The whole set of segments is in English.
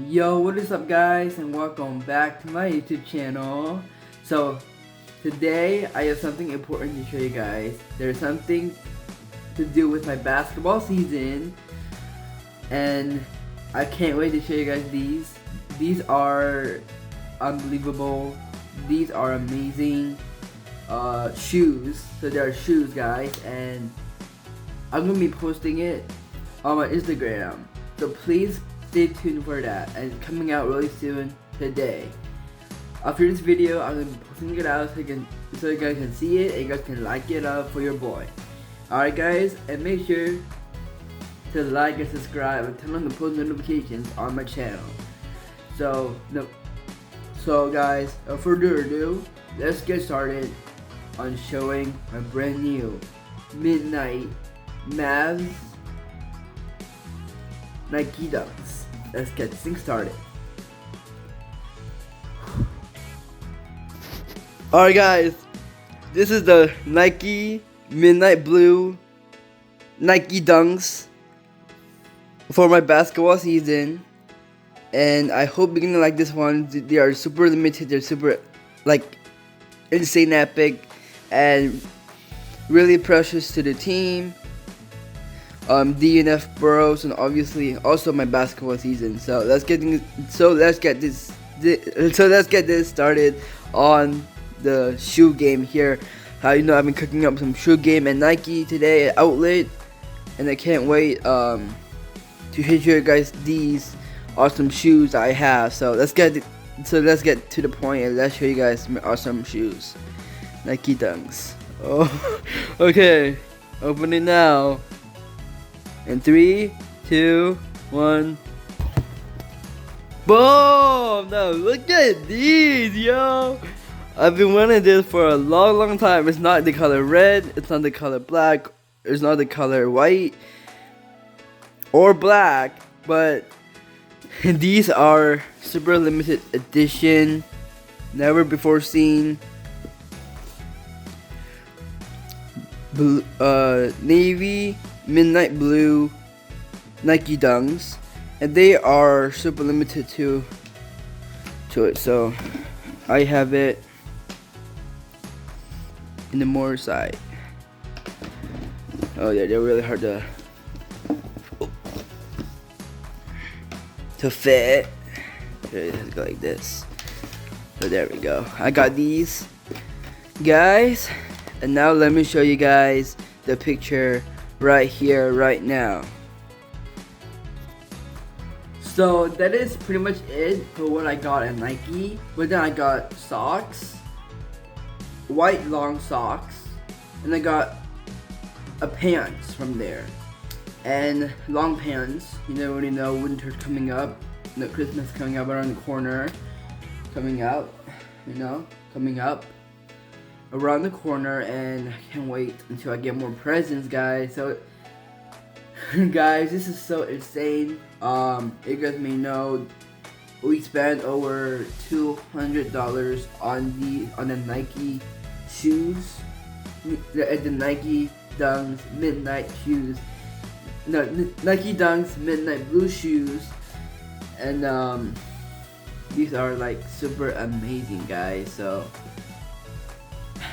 Yo, what is up guys, and welcome back to my YouTube channel. So today I have something important to show you guys. There's something to do with my basketball season, and I can't wait to show you guys these. These are unbelievable. These are amazing shoes. So they are shoes, guys, and I'm gonna be posting it on my Instagram. So please stay tuned for that, and it's coming out really soon today. After this video, I'm gonna be posting it out so you guys can see it and you guys can like it up for your boy. Alright guys, and make sure to like and subscribe and turn on the post notifications on my channel. So guys, without further ado, let's get started on showing my brand new Midnight Mavs Nike Dunks. Let's get this thing started. Alright guys, this is the Nike Midnight Blue Nike Dunks for my basketball season, and I hope you're gonna like this one. They are super limited, they're super like insane epic and really precious to the team. DNF Burrows, and obviously also my basketball season. So let's get this started on the shoe game here. I've been cooking up some shoe game and Nike today at Outlet, and I can't wait to show you guys these awesome shoes I have. So let's get to the point and let's show you guys my awesome shoes, Nike Dunks. Oh, okay, open it now. In 3, 2, 1. Boom! Now look at these, yo! I've been wanting this for a long time. It's not the color red, it's not the color black, it's not the color white or black, but these are super limited edition, never before seen. Navy Midnight Blue Nike Dunks, and they are super limited to it. So I have it in the more side. Oh yeah, they're really hard to fit. Just go like this. So there we go. I got these guys, and now let me show you guys the picture right here, right now. So that is pretty much it for what I got at Nike. But then I got socks, white long socks, and I got a pants from there, and long pants. You already know winter's coming up, Christmas coming up around the corner, coming up around the corner, and I can't wait until I get more presents, guys. So guys, this is so insane. You guys may know we spent over $200 on the Nike shoes, the Nike Dunks Midnight shoes. No, Nike Dunks Midnight Blue shoes, and these are like super amazing, guys. So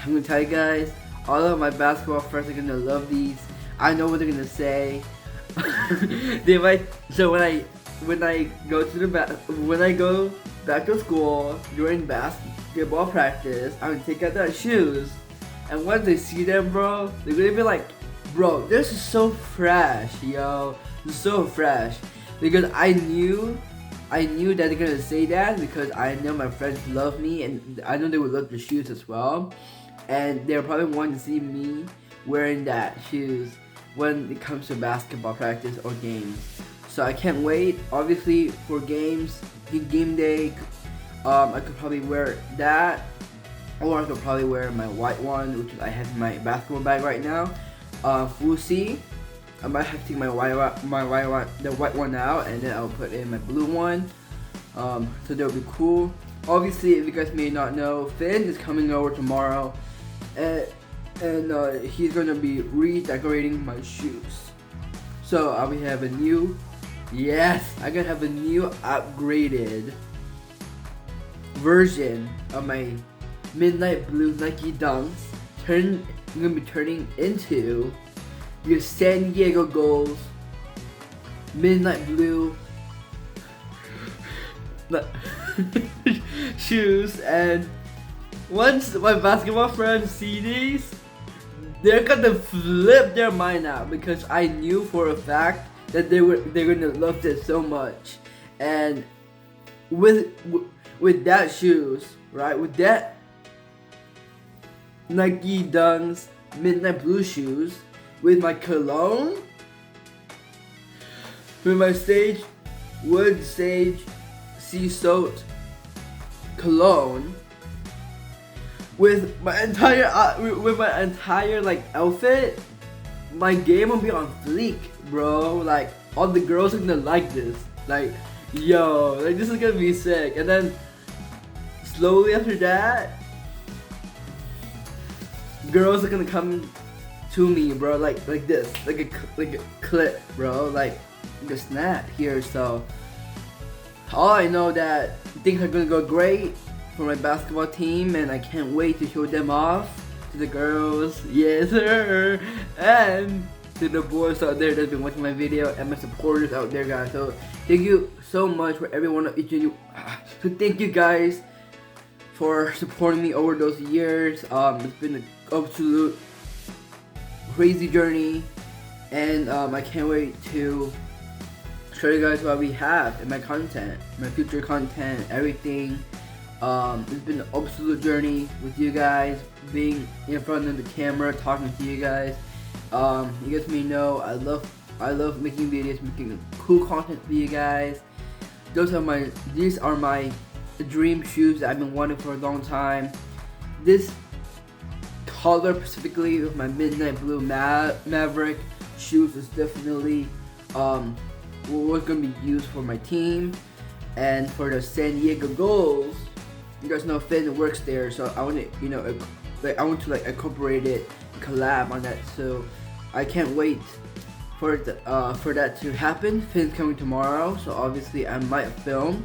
I'm gonna tell you guys, all of my basketball friends are gonna love these. I know what they're gonna say. They might. So when I go back to school during basketball practice, I'm gonna take out their shoes, and once they see them, bro, they're gonna be like, "Bro, this is so fresh, yo, this is so fresh." Because I knew that they're gonna say that, because I know my friends love me, and I know they would love the shoes as well, and they're probably wanting to see me wearing that shoes when it comes to basketball practice or games. So I can't wait. Obviously for game day, I could probably wear that, or I could probably wear my white one, which I have in my basketball bag right now. We'll see. I might have to take the white one out, and then I'll put in my blue one. So that'll be cool. Obviously, if you guys may not know, Finn is coming over tomorrow, and he's gonna be redecorating my shoes. So we have a new Yes, I'm gonna have a new upgraded version of my Midnight Blue Nike Dunks. I'm gonna be turning into your San Diego Gulls Midnight Blue shoes, and once my basketball friends see these, they're gonna flip their mind out because I knew for a fact that they're gonna love this so much. And with that shoes, right, with that Nike Dunks Midnight Blue shoes, with my cologne, with my Wood Sage Sea Salt cologne, with my entire like outfit, my game will be on fleek, bro. Like, all the girls are gonna like this. Like, yo, like, this is gonna be sick. And then slowly after that, girls are gonna come to me, bro, like this, like a clip, bro, like a snap here. So all I know that things are gonna go great for my basketball team, and I can't wait to show them off to the girls, yes sir, and to the boys out there that's been watching my video, and my supporters out there, guys. So thank you so much for every one of each of you. So thank you guys for supporting me over those years. It's been an absolute crazy journey, and I can't wait to show you guys what we have in my content, my future content, everything. It's been an absolute journey with you guys, being in front of the camera, talking to you guys. You guys may know I love making videos, making cool content for you guys. These are my dream shoes that I've been wanting for a long time. This color specifically with my Midnight Blue Maverick shoes is definitely what's gonna be used for my team. And for the San Diego Gulls, you guys know Finn works there, so I want to, I want to incorporate it, collab on that. So I can't wait for that to happen. Finn's coming tomorrow, so obviously I might film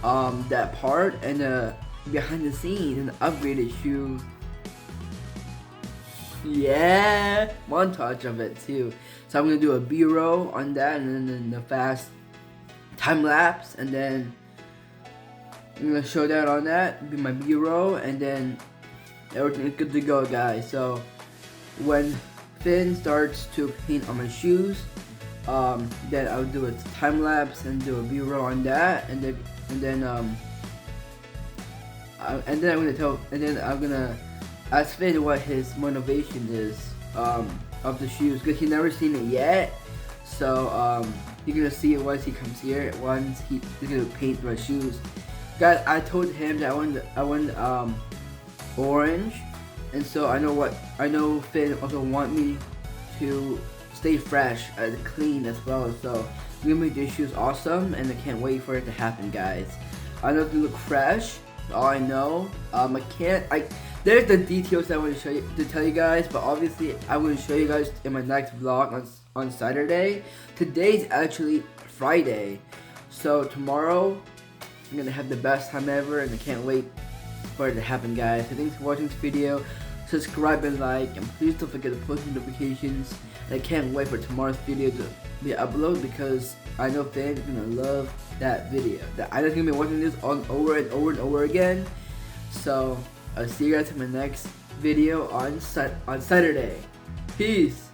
that part and behind the scenes and upgraded shoe. Yeah, montage of it too. So I'm gonna do a B-roll on that, and then the fast time lapse, and then I'm gonna show that on that, be my B-roll, and then everything's good to go, guys. So when Finn starts to paint on my shoes, then I'll do a time lapse and do a B-roll on that, and then I'm gonna ask Finn what his motivation is of the shoes, because he's never seen it yet. So you're gonna see it once he comes here. Once he's gonna paint my shoes, guys. I told him that I want orange, and so I know Finn also want me to stay fresh and clean as well. So we're gonna make these shoes awesome, and I can't wait for it to happen, guys. I know they look fresh. All I know, there's the details I want to show you, to tell you guys, but obviously I will show you guys in my next vlog on Saturday. Today's actually Friday, so tomorrow I'm gonna have the best time ever, and I can't wait for it to happen, guys. So thanks for watching this video. Subscribe and like, and please don't forget to post notifications. And I can't wait for tomorrow's video to be uploaded, because I know fans are gonna love that video. I'm just gonna be watching this over and over again. So I'll see you guys in my next video on Saturday. Peace.